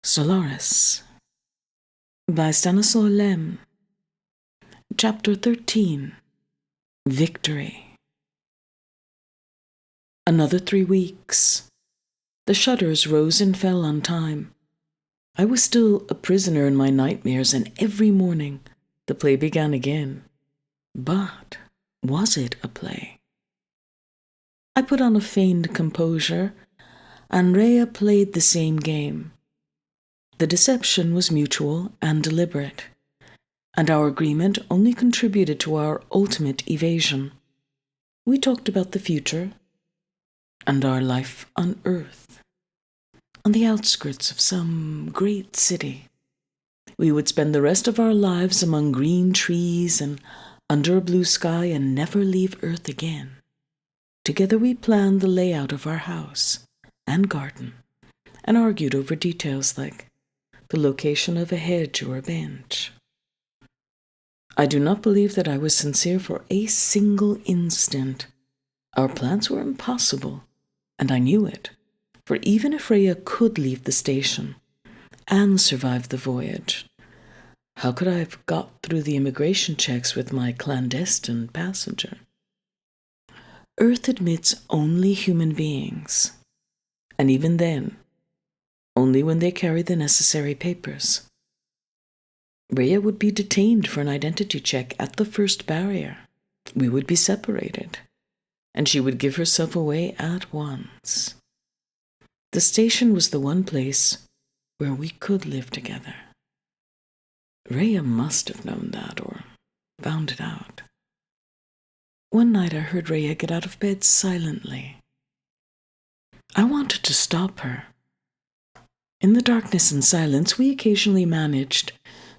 Solaris by Stanisław Lem. Chapter 13. Victory. Another 3 weeks. The shutters rose and fell on time. I was still a prisoner in my nightmares, and every morning the play began again. But was it a play? I put on a feigned composure. Andrei played the same game. The deception was mutual and deliberate, and our agreement only contributed to our ultimate evasion. We talked about the future and our life on Earth, on the outskirts of some great city. We would spend the rest of our lives among green trees and under a blue sky and never leave Earth again. Together we planned the layout of our house and garden and argued over details like the location of a hedge or a bench. I do not believe that I was sincere for a single instant. Our plans were impossible, and I knew it, for even if Rhea could leave the station and survive the voyage, how could I have got through the immigration checks with my clandestine passenger? Earth admits only human beings, and even then, only when they carry the necessary papers. Rhea would be detained for an identity check at the first barrier. We would be separated, and she would give herself away at once. The station was the one place where we could live together. Rhea must have known that or found it out. One night I heard Rhea get out of bed silently. I wanted to stop her. In the darkness and silence, we occasionally managed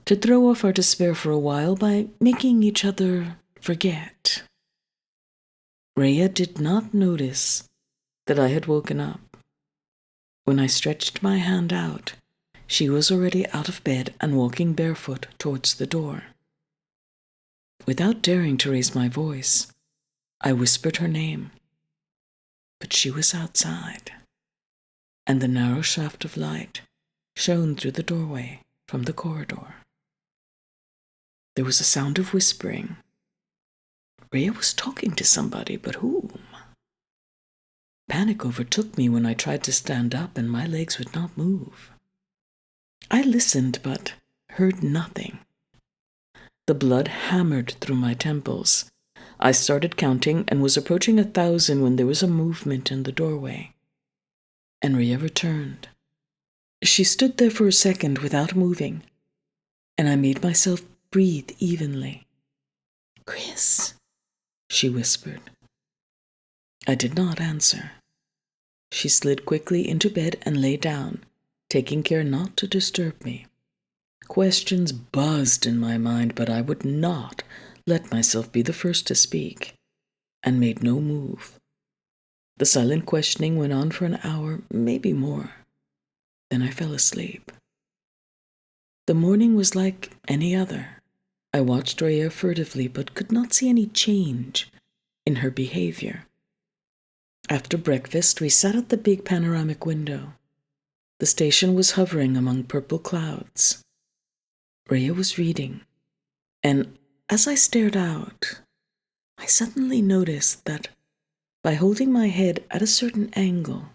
to throw off our despair for a while by making each other forget. Rhea did not notice that I had woken up. When I stretched my hand out, she was already out of bed and walking barefoot towards the door. Without daring to raise my voice, I whispered her name. But she was outside, and the narrow shaft of light shone through the doorway from the corridor. There was a sound of whispering. Rhea was talking to somebody, but whom? Panic overtook me when I tried to stand up and my legs would not move. I listened but heard nothing. The blood hammered through my temples. I started counting and was approaching 1,000 when there was a movement in the doorway. And Rhea returned. She stood there for a second without moving, and I made myself breathe evenly. "Kris," she whispered. I did not answer. She slid quickly into bed and lay down, taking care not to disturb me. Questions buzzed in my mind, but I would not let myself be the first to speak, and made no move. The silent questioning went on for an hour, maybe more. Then I fell asleep. The morning was like any other. I watched Rhea furtively, but could not see any change in her behavior. After breakfast, we sat at the big panoramic window. The station was hovering among purple clouds. Rhea was reading, and as I stared out, I suddenly noticed that by holding my head at a certain angle,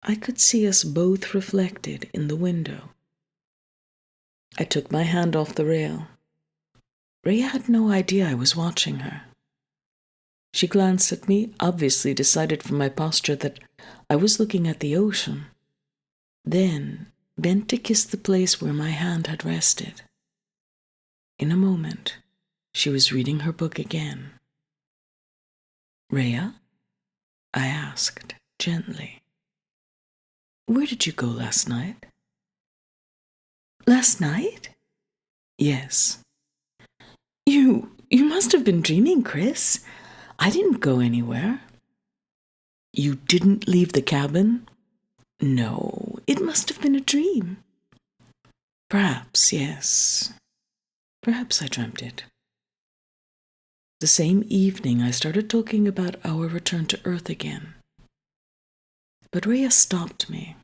I could see us both reflected in the window. I took my hand off the rail. Rhea had no idea I was watching her. She glanced at me, obviously decided from my posture that I was looking at the ocean, then bent to kiss the place where my hand had rested. In a moment, she was reading her book again. "Rhea?" I asked, gently. "Where did you go last night?" "Last night?" "Yes." You must have been dreaming, Kris. I didn't go anywhere." "You didn't leave the cabin?" "No, it must have been a dream." "Perhaps, yes. Perhaps I dreamt it." The same evening, I started talking about our return to Earth again. But Rhea stopped me.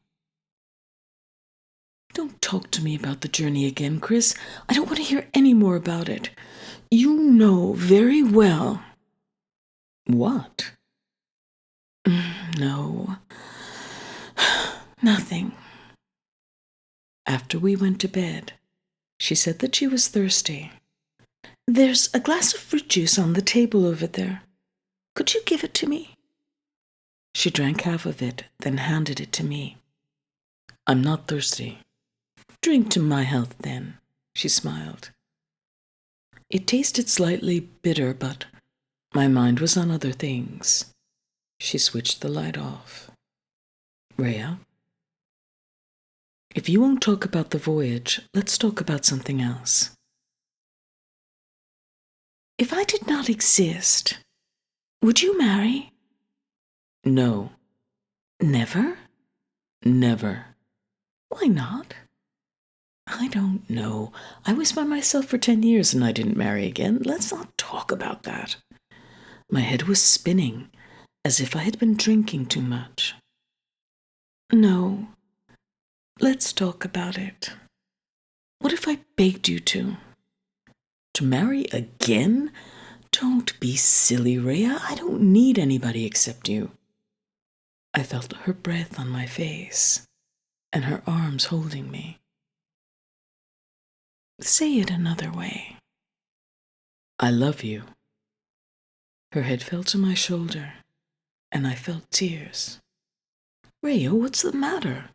Don't talk to me about the journey again, Kris. I don't want to hear any more about it. You know very well. What? No. Nothing. After we went to bed, she said that she was thirsty. There's a glass of fruit juice on the table over there. Could you give it to me? She drank half of it, then handed it to me. I'm not thirsty. Drink to my health, then, she smiled. It tasted slightly bitter, but my mind was on other things. She switched the light off. Rhea? If you won't talk about the voyage, let's talk about something else. If I did not exist, would you marry? No. Never? Never. Why not? I don't know. I was by myself for 10 years and I didn't marry again. Let's not talk about that. My head was spinning, as if I had been drinking too much. No. Let's talk about it. What if I begged you to? To marry again? Don't be silly, Rhea. I don't need anybody except you. I felt her breath on my face and her arms holding me. Say it another way. I love you. Her head fell to my shoulder, and I felt tears. Rhea, what's the matter?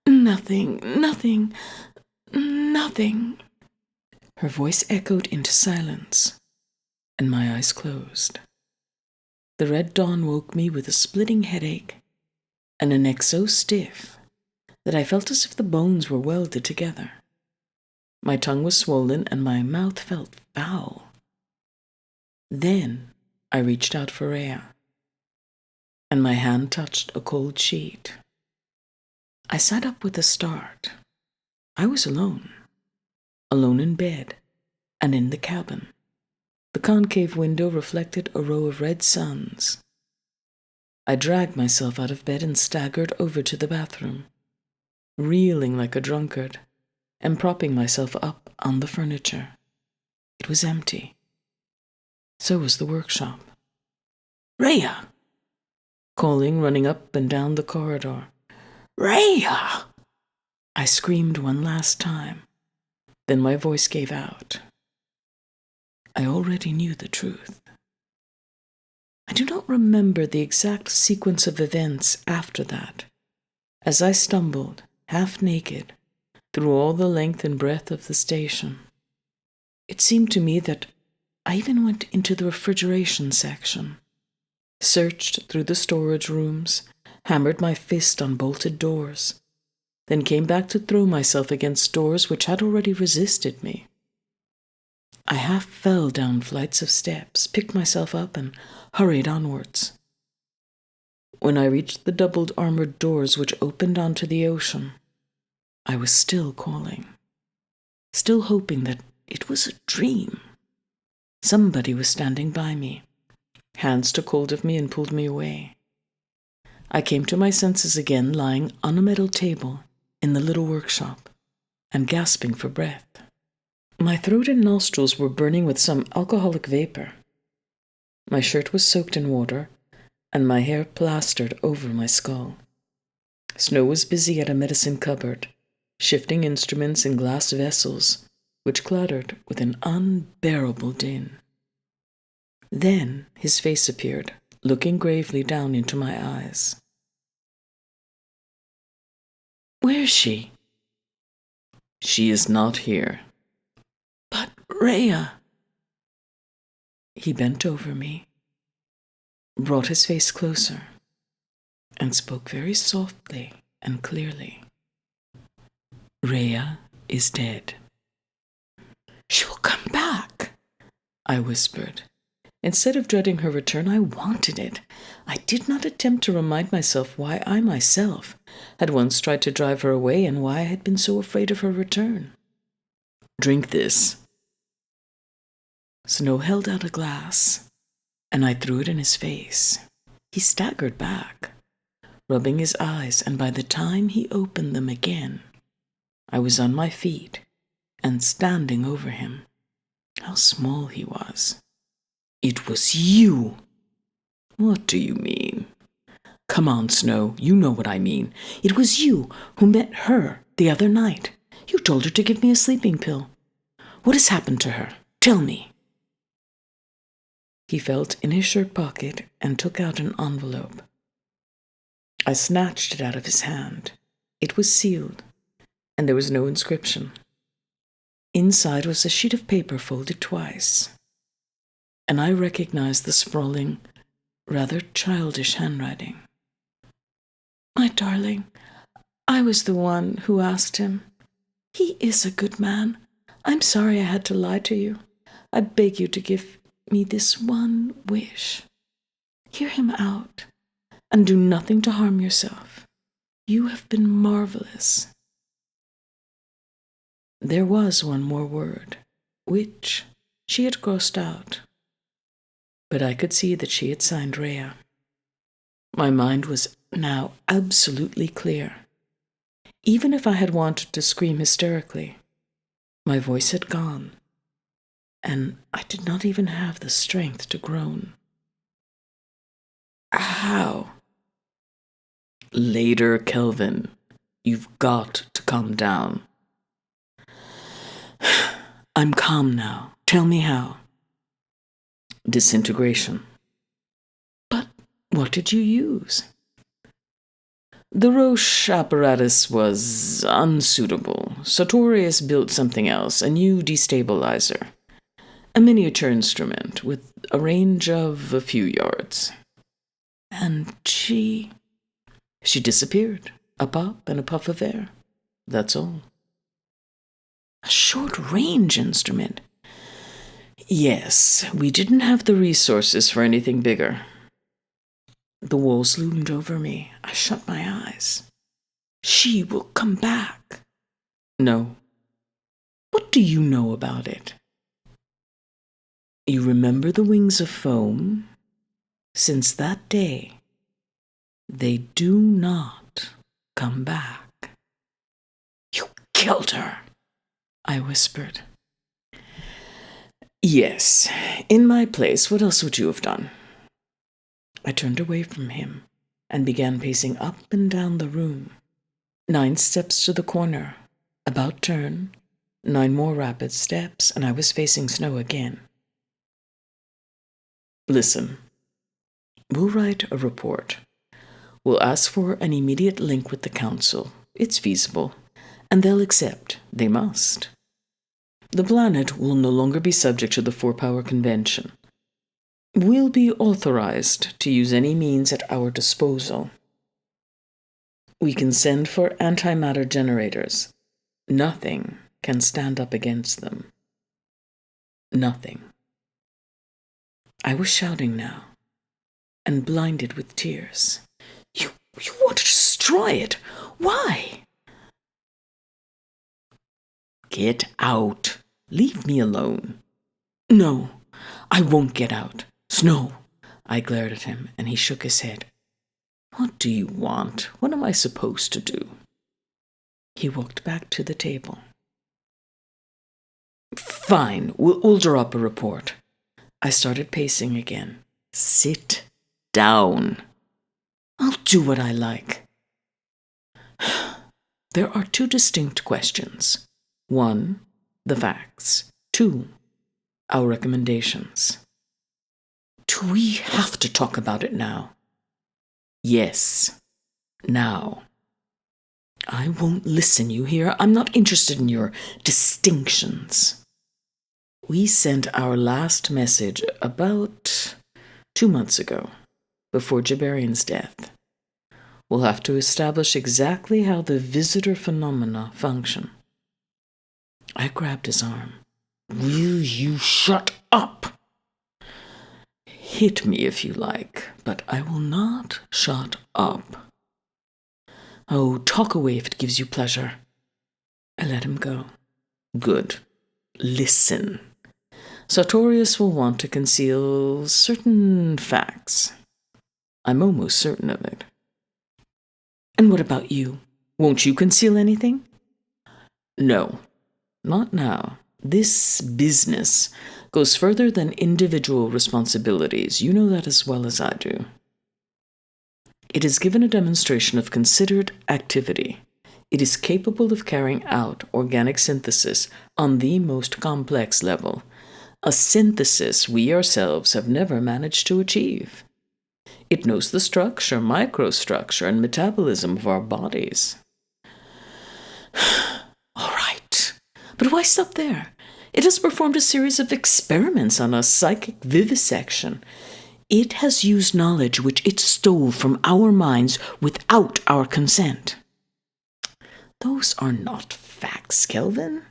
Nothing. Her voice echoed into silence, and my eyes closed. The red dawn woke me with a splitting headache and a neck so stiff that I felt as if the bones were welded together. My tongue was swollen and my mouth felt foul. Then I reached out for Rhea, and my hand touched a cold sheet. I sat up with a start. I was alone in bed and in the cabin. The concave window reflected a row of red suns. I dragged myself out of bed and staggered over to the bathroom, reeling like a drunkard and propping myself up on the furniture. It was empty. So was the workshop. Rhea! Calling, running up and down the corridor. Rhea! I screamed one last time. Then my voice gave out. I already knew the truth. I do not remember the exact sequence of events after that, as I stumbled, half naked, through all the length and breadth of the station. It seemed to me that I even went into the refrigeration section, searched through the storage rooms, hammered my fist on bolted doors, then came back to throw myself against doors which had already resisted me. I half fell down flights of steps, picked myself up, and hurried onwards. When I reached the doubled armored doors which opened onto the ocean, I was still calling, still hoping that it was a dream. Somebody was standing by me. Hands took hold of me and pulled me away. I came to my senses again, lying on a metal table in the little workshop and gasping for breath. My throat and nostrils were burning with some alcoholic vapor. My shirt was soaked in water, and my hair plastered over my skull. Snow was busy at a medicine cupboard, shifting instruments in glass vessels, which clattered with an unbearable din. Then his face appeared, looking gravely down into my eyes. Where is she? She is not here. But Rhea. He bent over me, brought his face closer, and spoke very softly and clearly. Rhea is dead. She will come back, I whispered. Instead of dreading her return, I wanted it. I did not attempt to remind myself why I myself had once tried to drive her away and why I had been so afraid of her return. Drink this. Snow held out a glass, and I threw it in his face. He staggered back, rubbing his eyes, and by the time he opened them again, I was on my feet and standing over him. How small he was. It was you! What do you mean? Come on, Snow, you know what I mean. It was you who met her the other night. You told her to give me a sleeping pill. What has happened to her? Tell me. He felt in his shirt pocket and took out an envelope. I snatched it out of his hand. It was sealed, and there was no inscription. Inside was a sheet of paper folded twice, and I recognized the sprawling, rather childish handwriting. My darling, I was the one who asked him. He is a good man. I'm sorry I had to lie to you. I beg you to give me this one wish. Hear him out, and do nothing to harm yourself. You have been marvelous. There was one more word, which she had crossed out, but I could see that she had signed Rhea. My mind was now absolutely clear. Even if I had wanted to scream hysterically, my voice had gone, and I did not even have the strength to groan. How? Later, Kelvin. You've got to calm down. I'm calm now. Tell me how. Disintegration. But what did you use? The Roche apparatus was unsuitable. Sartorius built something else, a new destabilizer. A miniature instrument with a range of a few yards. And she disappeared. A pop and a puff of air. That's all. A short-range instrument. Yes, we didn't have the resources for anything bigger. The walls loomed over me. I shut my eyes. She will come back. No. What do you know about it? You remember the wings of foam? Since that day, they do not come back. You killed her, I whispered. Yes, in my place, what else would you have done? I turned away from him and began pacing up and down the room. 9 steps to the corner, about turn, 9 more rapid steps, and I was facing Snow again. Listen, we'll write a report. We'll ask for an immediate link with the council. It's feasible, and they'll accept. They must. The planet will no longer be subject to the 4-power convention. We'll be authorized to use any means at our disposal. We can send for antimatter generators. Nothing can stand up against them. Nothing. I was shouting now, and blinded with tears. You want to destroy it? Why? Get out. Leave me alone. No, I won't get out. Snow. I glared at him, and he shook his head. What do you want? What am I supposed to do? He walked back to the table. Fine, we'll draw up a report. I started pacing again. Sit down. I'll do what I like. There are 2 distinct questions. 1, the facts. 2, our recommendations. Do we have to talk about it now? Yes, now. I won't listen, you hear? I'm not interested in your distinctions. We sent our last message about 2 months ago, before Jabarian's death. We'll have to establish exactly how the visitor phenomena function. I grabbed his arm. Will you shut up? Hit me if you like, but I will not shut up. Oh, talk away if it gives you pleasure. I let him go. Good. Listen. Sartorius will want to conceal certain facts. I'm almost certain of it. And what about you? Won't you conceal anything? No, not now. This business goes further than individual responsibilities. You know that as well as I do. It is given a demonstration of considered activity. It is capable of carrying out organic synthesis on the most complex level, a synthesis we ourselves have never managed to achieve. It knows the structure, microstructure, and metabolism of our bodies. All right, but why stop there? It has performed a series of experiments on us, psychic vivisection. It has used knowledge which it stole from our minds without our consent. Those are not facts, Kelvin.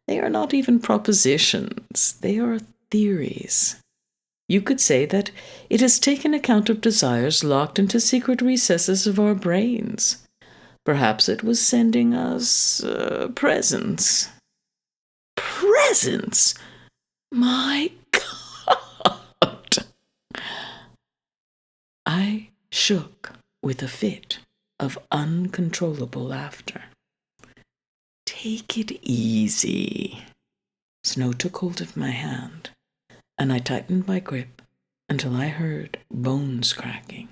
They are not even propositions. They are theories. You could say that it has taken account of desires locked into secret recesses of our brains. Perhaps it was sending us presents. Presents? My God! I shook with a fit of uncontrollable laughter. Take it easy. Snow took hold of my hand, and I tightened my grip until I heard bones cracking.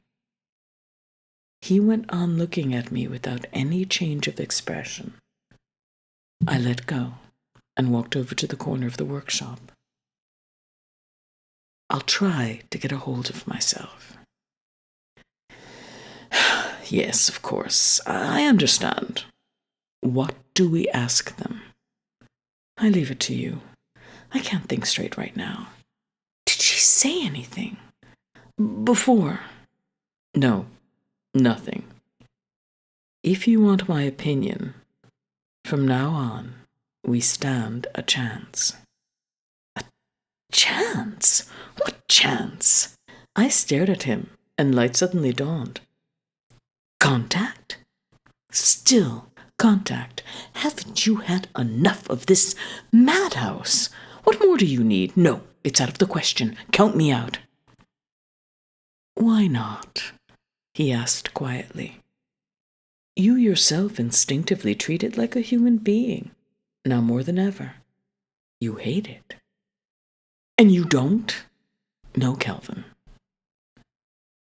He went on looking at me without any change of expression. I let go and walked over to the corner of the workshop. I'll try to get a hold of myself. Yes, of course, I understand. What do we ask them? I leave it to you. I can't think straight right now. Did she say anything? Before? No, nothing. If you want my opinion, from now on, we stand a chance. A chance? What chance? I stared at him, and light suddenly dawned. Contact? Still contact. Haven't you had enough of this madhouse? What more do you need? No, it's out of the question. Count me out. Why not? He asked quietly. You yourself instinctively treat it like a human being. Now more than ever. You hate it. And you don't? No, Kelvin.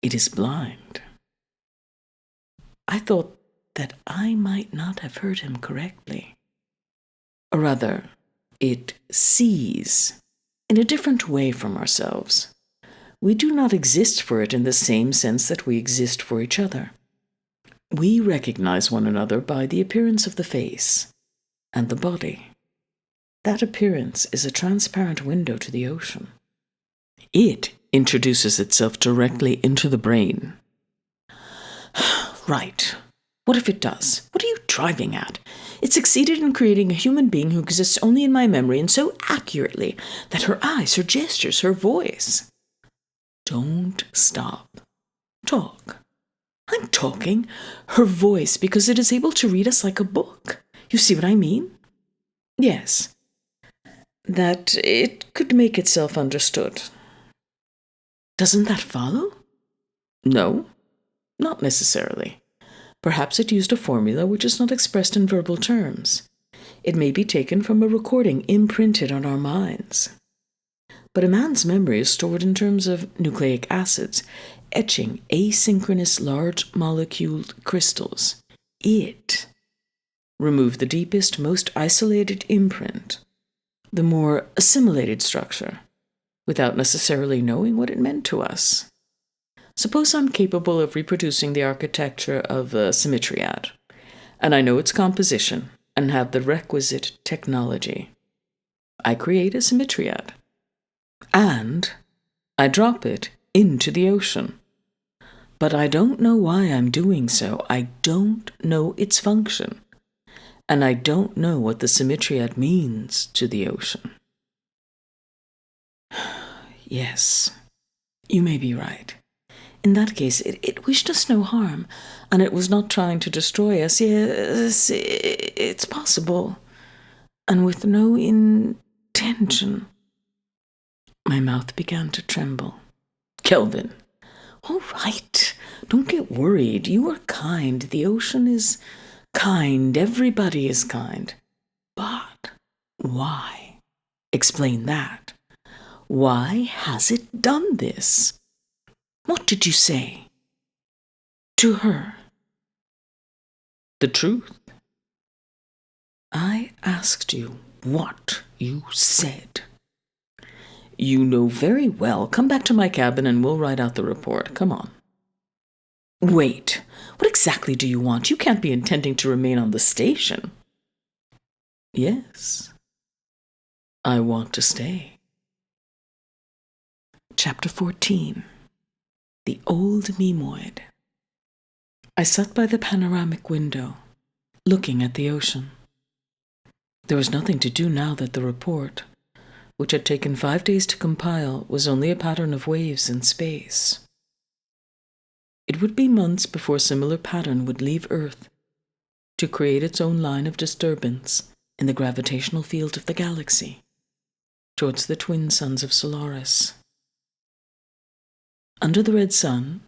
It is blind. I thought that I might not have heard him correctly. Or rather, it sees in a different way from ourselves. We do not exist for it in the same sense that we exist for each other. We recognize one another by the appearance of the face and the body. That appearance is a transparent window to the ocean. It introduces itself directly into the brain. Right. What if it does? What are you driving at? It succeeded in creating a human being who exists only in my memory, and so accurately that her eyes, her gestures, her voice. Don't stop. Talk. I'm talking. Her voice, because it is able to read us like a book. You see what I mean? Yes. That it could make itself understood. Doesn't that follow? No, not necessarily. Perhaps it used a formula which is not expressed in verbal terms. It may be taken from a recording imprinted on our minds. But a man's memory is stored in terms of nucleic acids, etching asynchronous large-moleculed crystals. It removed the deepest, most isolated imprint, the more assimilated structure, without necessarily knowing what it meant to us. Suppose I'm capable of reproducing the architecture of a symmetriad, and I know its composition and have the requisite technology. I create a symmetriad, and I drop it into the ocean. But I don't know why I'm doing so. I don't know its function, and I don't know what the symmetriad means to the ocean. Yes, you may be right. In that case, it wished us no harm, and it was not trying to destroy us. Yes, it's possible, and with no intention. My mouth began to tremble. Kelvin. All right, don't get worried. You are kind. The ocean is kind. Everybody is kind. Why? Explain that. Why has it done this? What did you say? To her? The truth. I asked you what you said. You know very well. Come back to my cabin and we'll write out the report. Come on. Wait, what exactly do you want? You can't be intending to remain on the station. Yes, I want to stay. Chapter 14. The Old Mimoid. I sat by the panoramic window, looking at the ocean. There was nothing to do now that the report, which had taken 5 days to compile, was only a pattern of waves in space. It would be months before a similar pattern would leave Earth to create its own line of disturbance in the gravitational field of the galaxy towards the twin suns of Solaris. Under the red sun,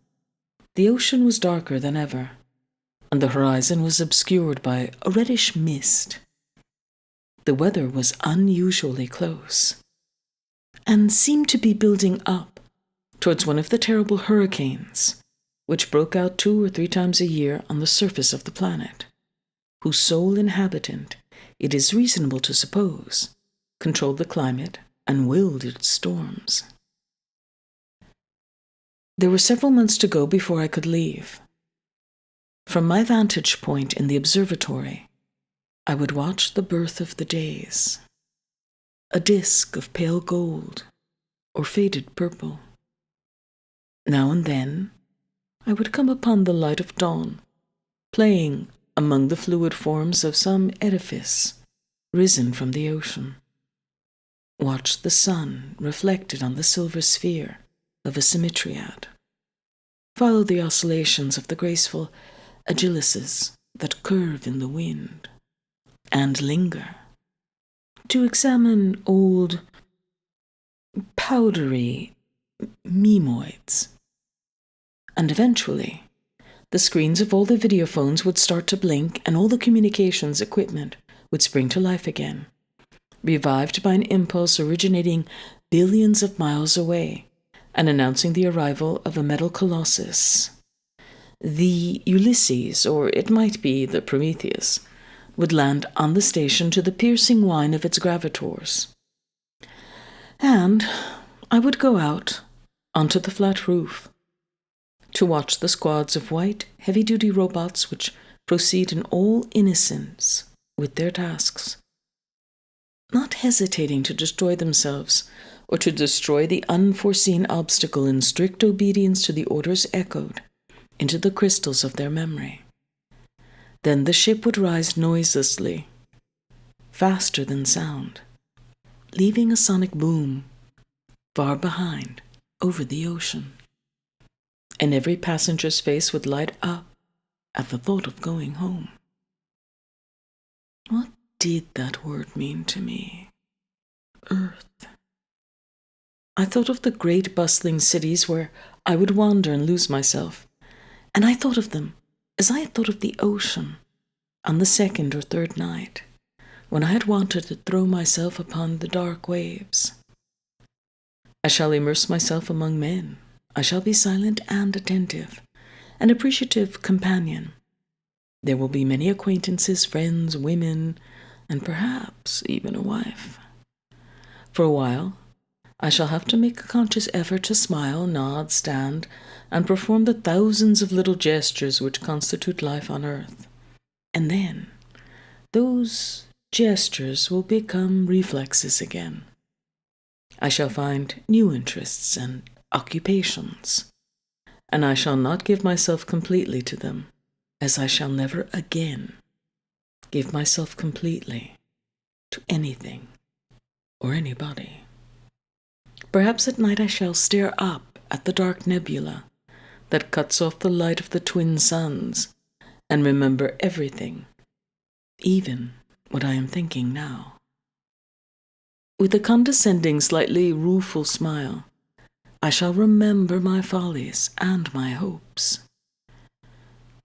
the ocean was darker than ever, and the horizon was obscured by a reddish mist. The weather was unusually close, and seemed to be building up towards one of the terrible hurricanes which broke out 2 or 3 times a year on the surface of the planet, whose sole inhabitant, it is reasonable to suppose, controlled the climate and willed its storms. There were several months to go before I could leave. From my vantage point in the observatory, I would watch the birth of the days, a disk of pale gold or faded purple. Now and then, I would come upon the light of dawn, playing among the fluid forms of some edifice risen from the ocean. Watch the sun reflected on the silver sphere of a symmetriad. Follow the oscillations of the graceful agiluses that curve in the wind, and linger to examine old, powdery Mimoids. And eventually, the screens of all the videophones would start to blink and all the communications equipment would spring to life again, revived by an impulse originating billions of miles away and announcing the arrival of a metal colossus. The Ulysses, or it might be the Prometheus, would land on the station to the piercing whine of its gravitors. And I would go out onto the flat roof to watch the squads of white, heavy-duty robots which proceed in all innocence with their tasks, not hesitating to destroy themselves or to destroy the unforeseen obstacle in strict obedience to the orders echoed into the crystals of their memory. Then the ship would rise noiselessly, faster than sound, leaving a sonic boom far behind over the ocean. And every passenger's face would light up at the thought of going home. What did that word mean to me? Earth. I thought of the great bustling cities where I would wander and lose myself, and I thought of them as I had thought of the ocean on the 2nd or 3rd night, when I had wanted to throw myself upon the dark waves. I shall immerse myself among men. I shall be silent and attentive, an appreciative companion. There will be many acquaintances, friends, women, and perhaps even a wife. For a while, I shall have to make a conscious effort to smile, nod, stand, and perform the thousands of little gestures which constitute life on earth. And then, those gestures will become reflexes again. I shall find new interests and occupations, and I shall not give myself completely to them, as I shall never again give myself completely to anything or anybody. Perhaps at night I shall stare up at the dark nebula that cuts off the light of the twin suns and remember everything, even what I am thinking now. With a condescending, slightly rueful smile, I shall remember my follies and my hopes.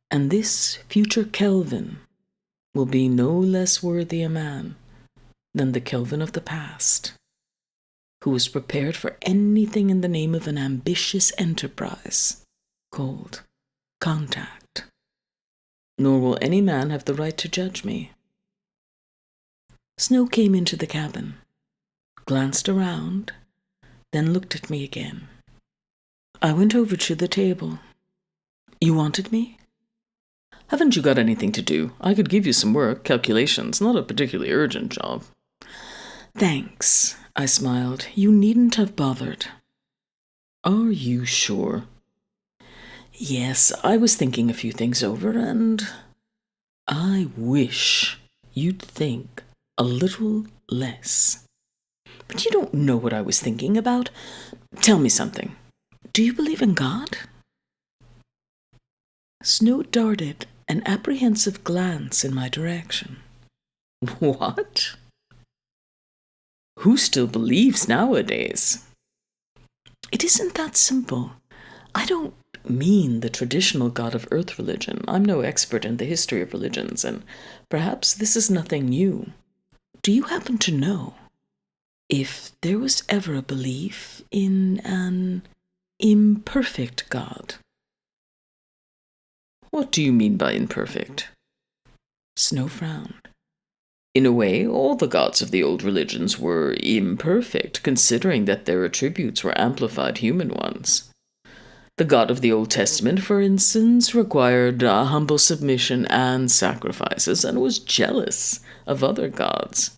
And this future Kelvin will be no less worthy a man than the Kelvin of the past, who was prepared for anything in the name of an ambitious enterprise called contact. Nor will any man have the right to judge me. Snow came into the cabin, glanced around, then looked at me again. I went over to the table. You wanted me? Haven't you got anything to do? I could give you some work, calculations, not a particularly urgent job. Thanks, I smiled. You needn't have bothered. Are you sure? Yes, I was thinking a few things over, and I wish you'd think a little less. But you don't know what I was thinking about. Tell me something. Do you believe in God? Snow darted an apprehensive glance in my direction. What? Who still believes nowadays? It isn't that simple. I don't mean the traditional God of Earth religion. I'm no expert in the history of religions, and perhaps this is nothing new. Do you happen to know if there was ever a belief in an imperfect God? What do you mean by imperfect? Snow frowned. In a way, all the gods of the old religions were imperfect, considering that their attributes were amplified human ones. The God of the Old Testament, for instance, required humble submission and sacrifices, and was jealous of other gods.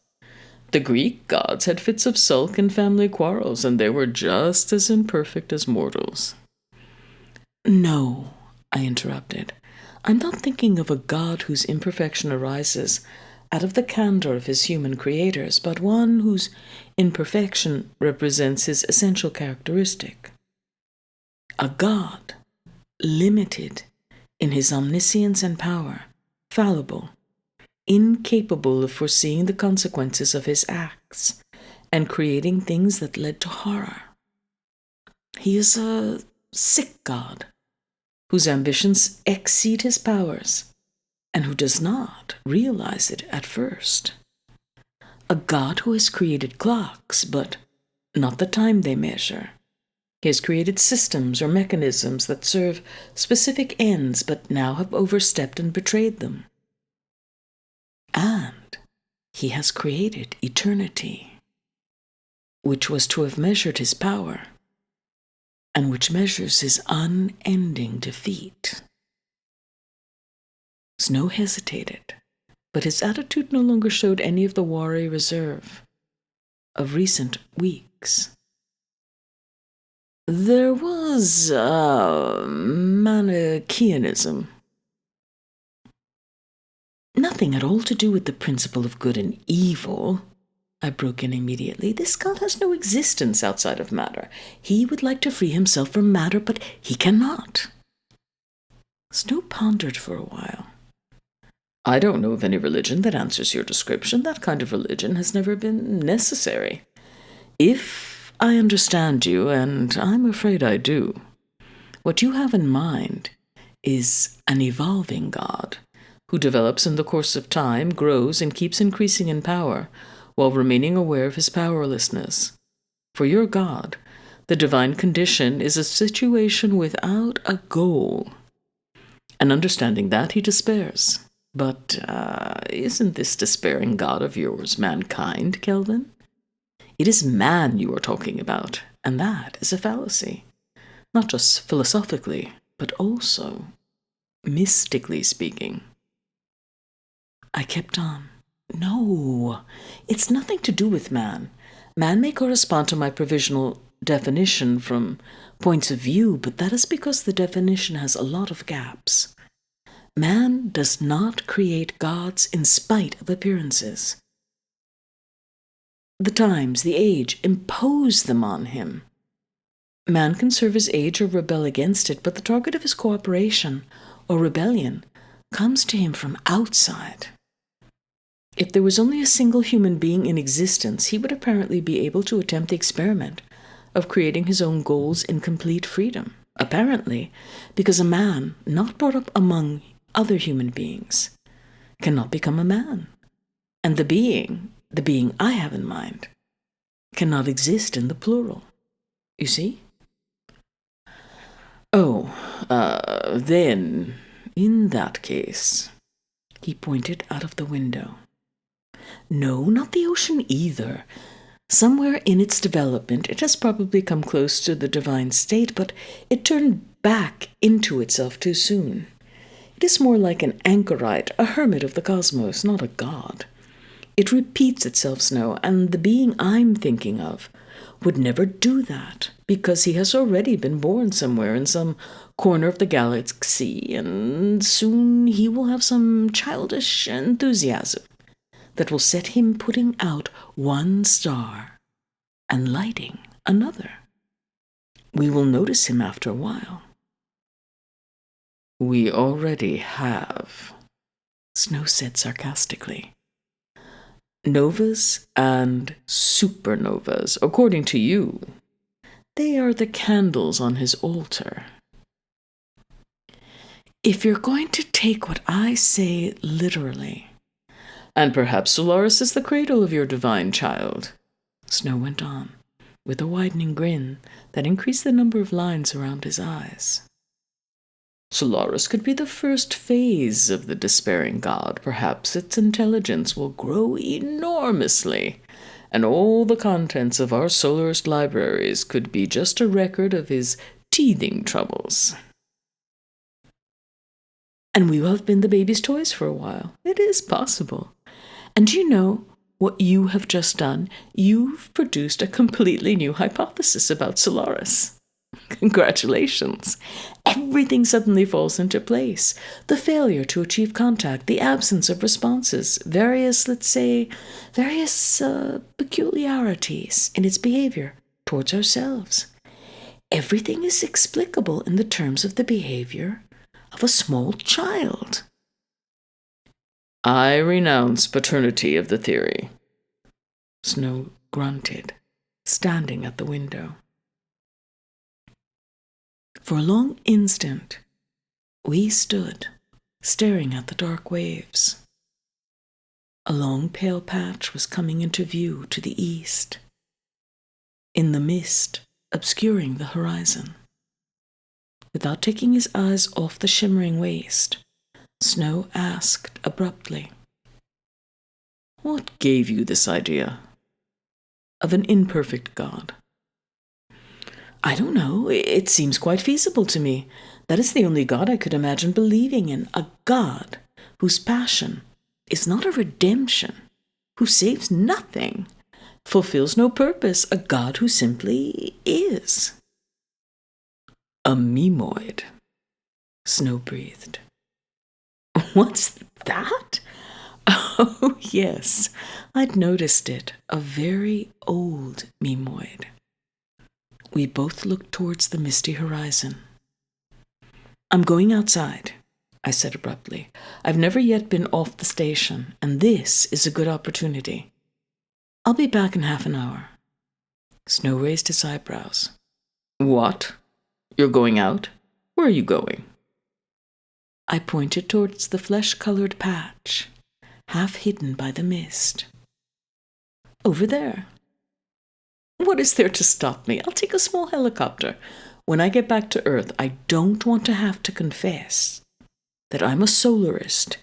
The Greek gods had fits of sulk and family quarrels, and they were just as imperfect as mortals. No, I interrupted. I'm not thinking of a God whose imperfection arises out of the candor of his human creators, but one whose imperfection represents his essential characteristic. A God, limited in his omniscience and power, fallible, incapable of foreseeing the consequences of his acts, and creating things that led to horror. He is a sick God, whose ambitions exceed his powers, and who does not realize it at first. A God who has created clocks, but not the time they measure. He has created systems or mechanisms that serve specific ends, but now have overstepped and betrayed them. And he has created eternity, which was to have measured his power, and which measures his unending defeat. Snow hesitated, but his attitude no longer showed any of the wary reserve of recent weeks. There was Manichaeanism. Nothing at all to do with the principle of good and evil, I broke in immediately. This God has no existence outside of matter. He would like to free himself from matter, but he cannot. Snow pondered for a while. I don't know of any religion that answers your description. That kind of religion has never been necessary. If I understand you, and I'm afraid I do, what you have in mind is an evolving God who develops in the course of time, grows, and keeps increasing in power, while remaining aware of his powerlessness. For your God, the divine condition is a situation without a goal. And understanding that, he despairs. But isn't this despairing God of yours mankind, Kelvin? It is man you are talking about, and that is a fallacy. Not just philosophically, but also mystically speaking. I kept on. No, it's nothing to do with man. Man may correspond to my provisional definition from points of view, but that is because the definition has a lot of gaps. Man does not create gods in spite of appearances. The times, the age, impose them on him. Man can serve his age or rebel against it, but the target of his cooperation or rebellion comes to him from outside. If there was only a single human being in existence, he would apparently be able to attempt the experiment of creating his own goals in complete freedom. Apparently, because a man not brought up among other human beings cannot become a man. And the being the being I have in mind, cannot exist in the plural. You see? Oh, then, in that case, he pointed out of the window. No, not the ocean either. Somewhere in its development, it has probably come close to the divine state, but it turned back into itself too soon. It is more like an anchorite, a hermit of the cosmos, not a god. It repeats itself, Snow, and the being I'm thinking of would never do that, because he has already been born somewhere in some corner of the galaxy, and soon he will have some childish enthusiasm that will set him putting out one star and lighting another. We will notice him after a while. We already have, Snow said sarcastically. Novas and supernovas, according to you. They are the candles on his altar. If you're going to take what I say literally. And perhaps Solaris is the cradle of your divine child, Snow went on, with a widening grin that increased the number of lines around his eyes. Solaris could be the first phase of the despairing god. Perhaps its intelligence will grow enormously, and all the contents of our Solarist libraries could be just a record of his teething troubles. And we will have been the baby's toys for a while. It is possible. And you know what you have just done? You've produced a completely new hypothesis about Solaris. Congratulations. Everything suddenly falls into place. The failure to achieve contact, the absence of responses, various peculiarities in its behavior towards ourselves. Everything is explicable in the terms of the behavior of a small child. I renounce paternity of the theory, Snow grunted, standing at the window. For a long instant, we stood, staring at the dark waves. A long pale patch was coming into view to the east, in the mist obscuring the horizon. Without taking his eyes off the shimmering waste, Snow asked abruptly, "What gave you this idea of an imperfect God?" "I don't know. It seems quite feasible to me. That is the only God I could imagine believing in. A God whose passion is not a redemption, who saves nothing, fulfills no purpose. A God who simply is." "A Mimoid," Snow breathed. "What's that?" "Oh, yes, I'd noticed it. A very old Mimoid." We both looked towards the misty horizon. "I'm going outside," I said abruptly. "I've never yet been off the station, and this is a good opportunity. I'll be back in half an hour." Snow raised his eyebrows. "What? You're going out? Where are you going?" I pointed towards the flesh-colored patch, half hidden by the mist. "Over there." "What is there to stop me? I'll take a small helicopter. When I get back to Earth, I don't want to have to confess that I'm a Solarist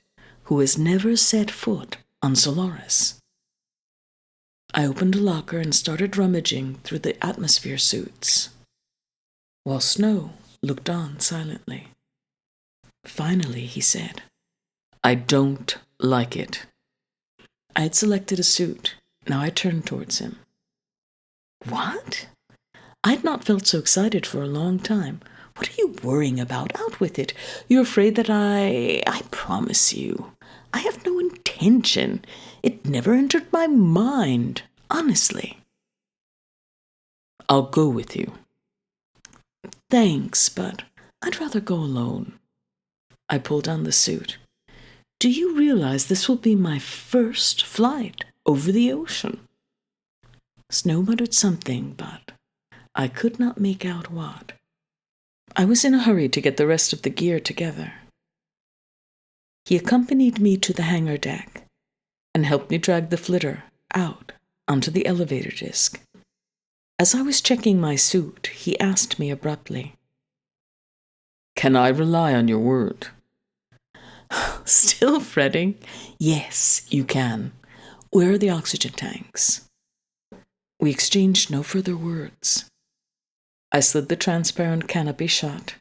who has never set foot on Solaris." I opened a locker and started rummaging through the atmosphere suits, while Snow looked on silently. Finally, he said, "I don't like it." I had selected a suit. Now I turned towards him. "What?" I'd not felt so excited for a long time. "What are you worrying about? Out with it. You're afraid that I promise you, I have no intention. It never entered my mind, honestly." "I'll go with you." "Thanks, but I'd rather go alone." I pulled on the suit. "Do you realize this will be my first flight over the ocean?" Snow muttered something, but I could not make out what. I was in a hurry to get the rest of the gear together. He accompanied me to the hangar deck and helped me drag the flitter out onto the elevator disc. As I was checking my suit, he asked me abruptly, "Can I rely on your word?" Still fretting? Yes, you can. Where are the oxygen tanks? We exchanged no further words. I slid the transparent canopy shut,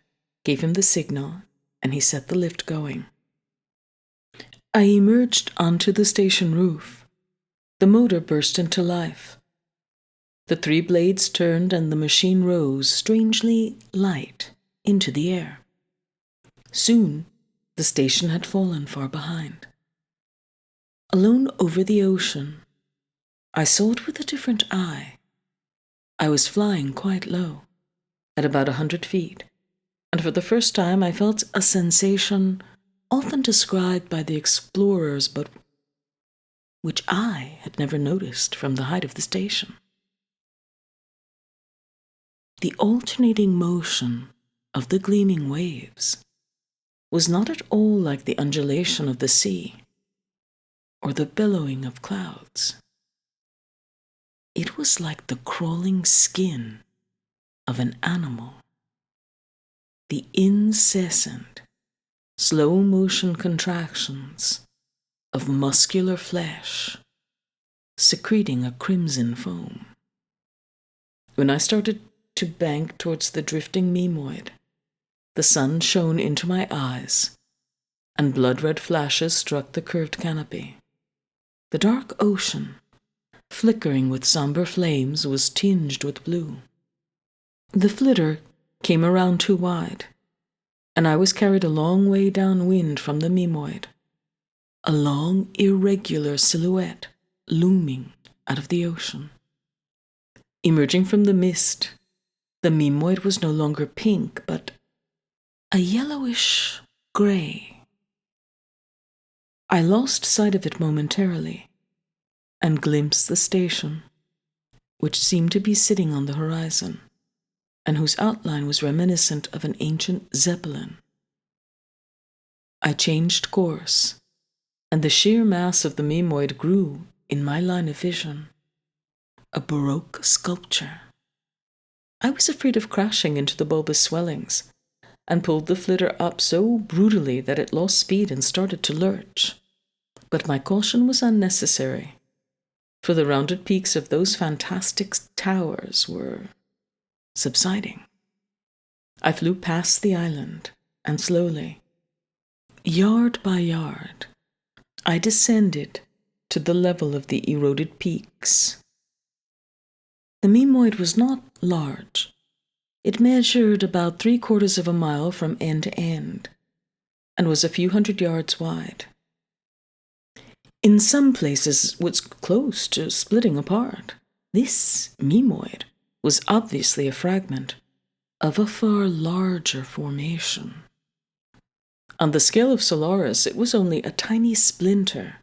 gave him the signal, and he set the lift going. I emerged onto the station roof. The motor burst into life. The 3 blades turned and the machine rose, strangely light, into the air. Soon, the station had fallen far behind. Alone over the ocean, I saw it with a different eye. I was flying quite low, at about 100 feet, and for the first time I felt a sensation often described by the explorers, but which I had never noticed from the height of the station. The alternating motion of the gleaming waves was not at all like the undulation of the sea or the billowing of clouds. It was like the crawling skin of an animal, the incessant, slow-motion contractions of muscular flesh secreting a crimson foam. When I started to bank towards the drifting Mimoid, the sun shone into my eyes, and blood-red flashes struck the curved canopy. The dark ocean, flickering with somber flames, was tinged with blue. The flitter came around too wide, and I was carried a long way downwind from the Mimoid, a long, irregular silhouette looming out of the ocean. Emerging from the mist, the Mimoid was no longer pink, but a yellowish gray. I lost sight of it momentarily and glimpsed the station, which seemed to be sitting on the horizon, and whose outline was reminiscent of an ancient zeppelin. I changed course, and the sheer mass of the Mimoid grew in my line of vision, a Baroque sculpture. I was afraid of crashing into the bulbous swellings, and pulled the flitter up so brutally that it lost speed and started to lurch. But my caution was unnecessary, for the rounded peaks of those fantastic towers were subsiding. I flew past the island, and slowly, yard by yard, I descended to the level of the eroded peaks. The Mimoid was not large. It measured about 3/4 of a mile from end to end, and was a few hundred yards wide. In some places it was close to splitting apart. This Mimoid was obviously a fragment of a far larger formation. On the scale of Solaris, it was only a tiny splinter,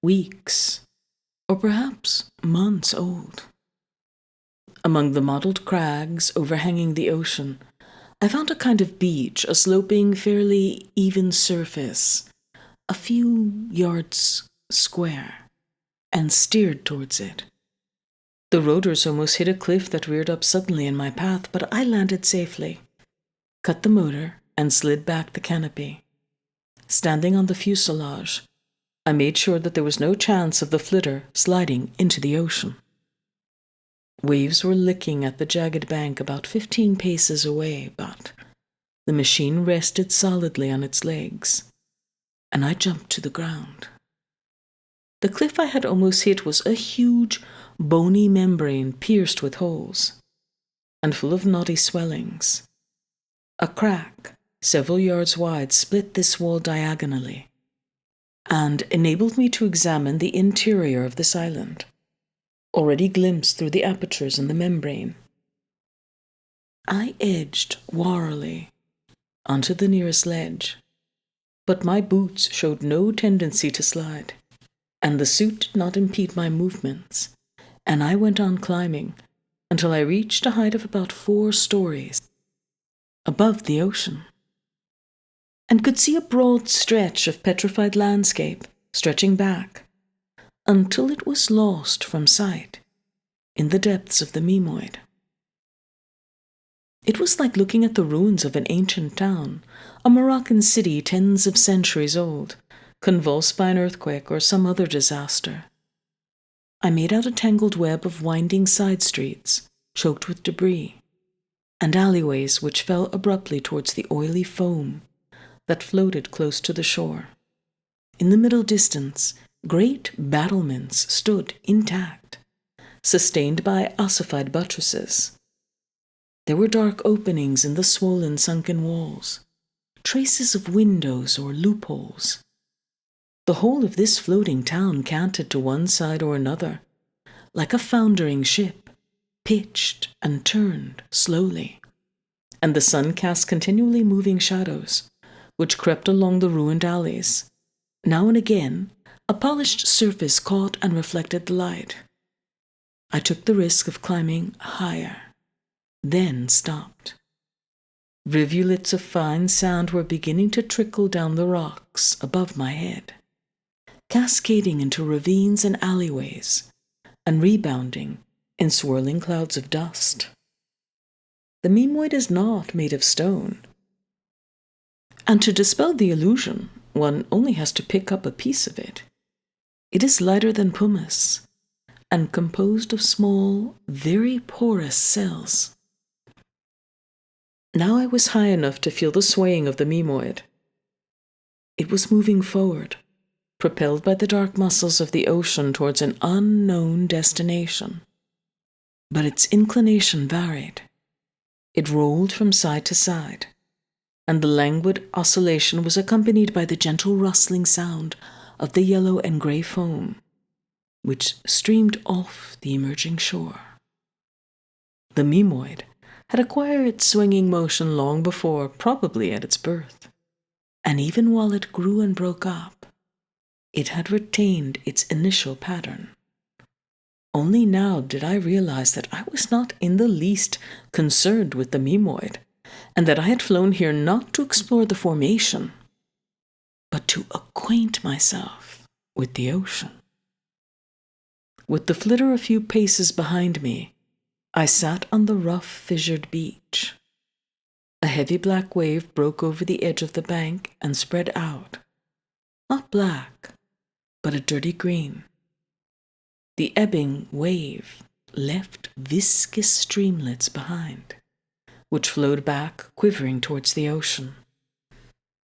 weeks, or perhaps months old. Among the mottled crags overhanging the ocean, I found a kind of beach, a sloping, fairly even surface, a few yards square, and steered towards it. The rotors almost hit a cliff that reared up suddenly in my path, but I landed safely, cut the motor, and slid back the canopy. Standing on the fuselage, I made sure that there was no chance of the flitter sliding into the ocean. Waves were licking at the jagged bank about 15 paces away, but the machine rested solidly on its legs, and I jumped to the ground. The cliff I had almost hit was a huge, bony membrane pierced with holes, and full of knotty swellings. A crack, several yards wide, split this wall diagonally, and enabled me to examine the interior of this island, already glimpsed through the apertures in the membrane. I edged warily onto the nearest ledge, but my boots showed no tendency to slide, and the suit did not impede my movements, and I went on climbing until I reached a height of about 4 stories above the ocean, and could see a broad stretch of petrified landscape stretching back until it was lost from sight in the depths of the Mimoid. It was like looking at the ruins of an ancient town, a Moroccan city tens of centuries old, convulsed by an earthquake or some other disaster. I made out a tangled web of winding side streets, choked with debris, and alleyways which fell abruptly towards the oily foam that floated close to the shore. In the middle distance, great battlements stood intact, sustained by ossified buttresses. There were dark openings in the swollen sunken walls, traces of windows or loopholes. The whole of this floating town canted to one side or another, like a foundering ship, pitched and turned slowly, and the sun cast continually moving shadows, which crept along the ruined alleys. Now and again, a polished surface caught and reflected the light. I took the risk of climbing higher, then stopped. Rivulets of fine sand were beginning to trickle down the rocks above my head, cascading into ravines and alleyways, and rebounding in swirling clouds of dust. The Mimoid is not made of stone, and to dispel the illusion, one only has to pick up a piece of it. It is lighter than pumice, and composed of small, very porous cells. Now I was high enough to feel the swaying of the Mimoid. It was moving forward, propelled by the dark muscles of the ocean towards an unknown destination. But its inclination varied. It rolled from side to side, and the languid oscillation was accompanied by the gentle rustling sound of the yellow and grey foam, which streamed off the emerging shore. The Mimoid had acquired its swinging motion long before, probably at its birth, and even while it grew and broke up, it had retained its initial pattern. Only now did I realize that I was not in the least concerned with the Mimoid, and that I had flown here not to explore the formation, but to acquaint myself with the ocean. With the flitter a few paces behind me, I sat on the rough, fissured beach. A heavy black wave broke over the edge of the bank and spread out, not black, but a dirty green. The ebbing wave left viscous streamlets behind, which flowed back, quivering towards the ocean.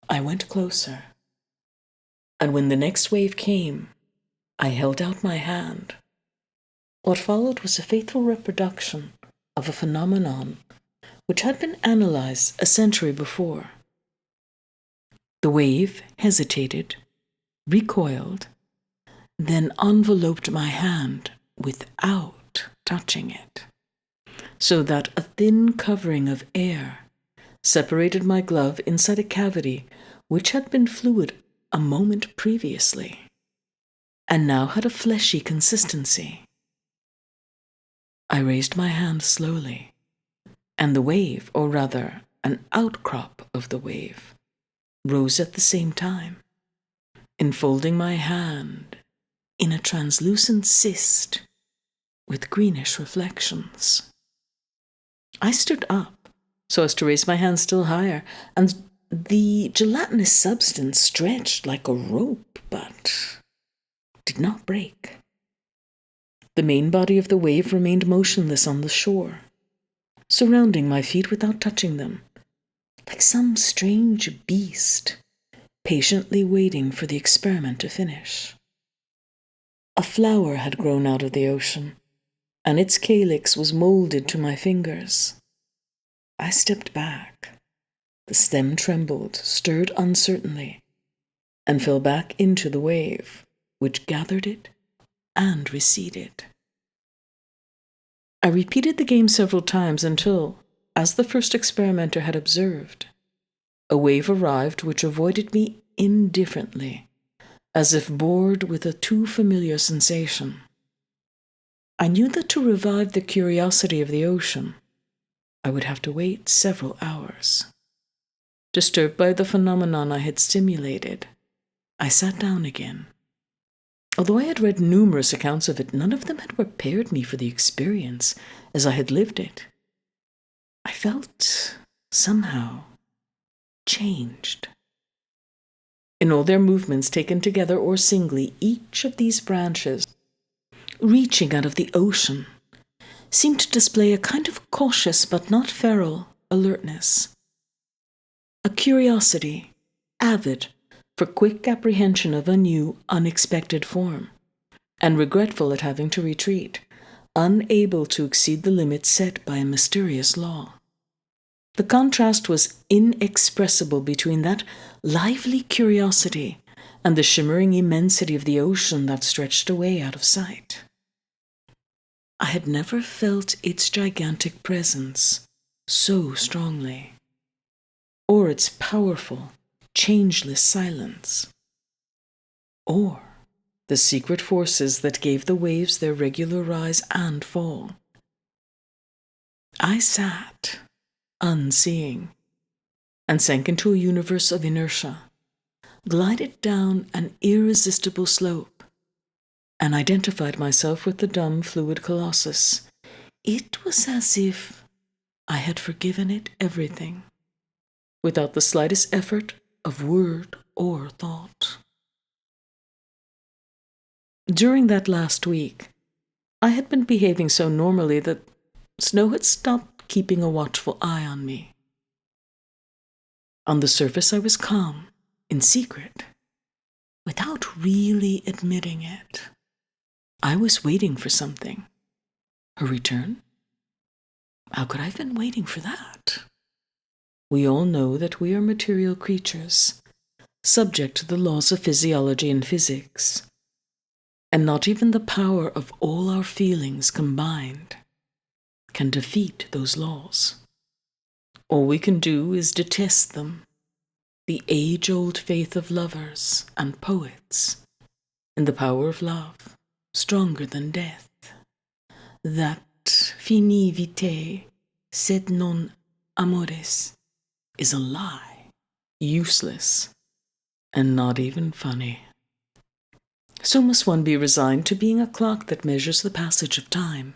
I went closer, and when the next wave came, I held out my hand. What followed was a faithful reproduction of a phenomenon which had been analyzed a century before. The wave hesitated, recoiled, then enveloped my hand without touching it, so that a thin covering of air separated my glove inside a cavity which had been fluid a moment previously, and now had a fleshy consistency. I raised my hand slowly, and the wave, or rather an outcrop of the wave, rose at the same time, enfolding my hand in a translucent cyst with greenish reflections. I stood up so as to raise my hand still higher, and the gelatinous substance stretched like a rope, but did not break. The main body of the wave remained motionless on the shore, surrounding my feet without touching them, like some strange beast, patiently waiting for the experiment to finish. A flower had grown out of the ocean, and its calyx was molded to my fingers. I stepped back. The stem trembled, stirred uncertainly, and fell back into the wave, which gathered it and receded. I repeated the game several times until, as the first experimenter had observed, a wave arrived which avoided me indifferently, as if bored with a too familiar sensation. I knew that to revive the curiosity of the ocean, I would have to wait several hours. Disturbed by the phenomenon I had stimulated, I sat down again. Although I had read numerous accounts of it, none of them had prepared me for the experience as I had lived it. I felt, somehow, changed. In all their movements taken together or singly, each of these branches, reaching out of the ocean, seemed to display a kind of cautious but not feral alertness. A curiosity, avid for quick apprehension of a new, unexpected form, and regretful at having to retreat, unable to exceed the limits set by a mysterious law. The contrast was inexpressible between that lively curiosity and the shimmering immensity of the ocean that stretched away out of sight. I had never felt its gigantic presence so strongly, or its powerful, changeless silence, or the secret forces that gave the waves their regular rise and fall. I sat, unseeing, and sank into a universe of inertia, glided down an irresistible slope, and identified myself with the dumb, fluid colossus. It was as if I had forgiven it everything, without the slightest effort of word or thought. During that last week, I had been behaving so normally that Snow had stopped keeping a watchful eye on me. On the surface, I was calm, in secret, without really admitting it. I was waiting for something. Her return? How could I have been waiting for that? We all know that we are material creatures, subject to the laws of physiology and physics, and not even the power of all our feelings combined can defeat those laws. All we can do is detest them, the age-old faith of lovers and poets, in the power of love, stronger than death, that fini vitae, sed non amores, is a lie, useless, and not even funny. So must one be resigned to being a clock that measures the passage of time,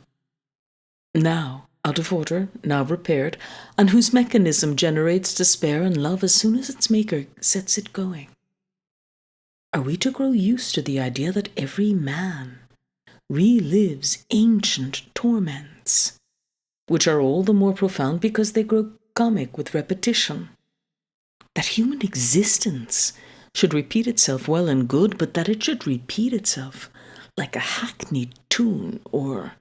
now out of order, now repaired, and whose mechanism generates despair and love as soon as its maker sets it going. Are we to grow used to the idea that every man relives ancient torments, which are all the more profound because they grow comic with repetition? That human existence should repeat itself well and good, but that it should repeat itself like a hackneyed tune, or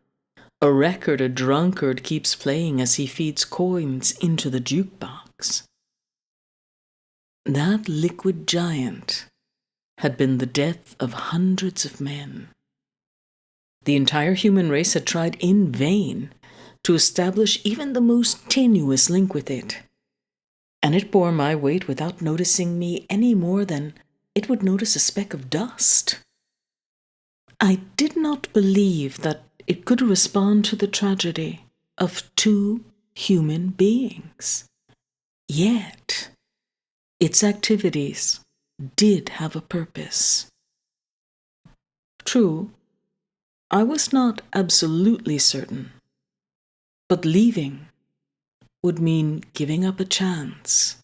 a record a drunkard keeps playing as he feeds coins into the jukebox. That liquid giant had been the death of hundreds of men. The entire human race had tried in vain to establish even the most tenuous link with it, and it bore my weight without noticing me any more than it would notice a speck of dust. I did not believe that it could respond to the tragedy of two human beings. Yet, its activities did have a purpose. True, I was not absolutely certain, but leaving would mean giving up a chance,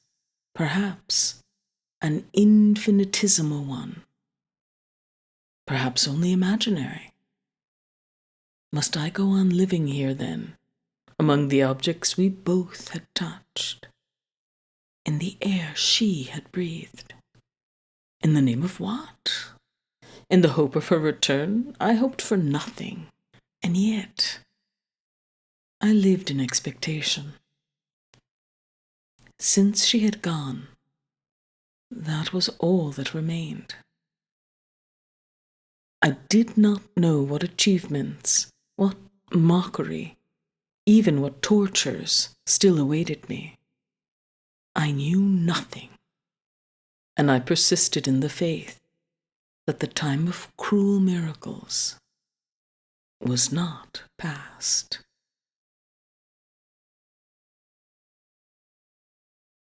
perhaps an infinitesimal one, perhaps only imaginary. Must I go on living here, then, among the objects we both had touched, in the air she had breathed? In the name of what? In the hope of her return? I hoped for nothing, and yet I lived in expectation. Since she had gone, that was all that remained. I did not know what achievements, what mockery, even what tortures still awaited me. I knew nothing, and I persisted in the faith that the time of cruel miracles was not past.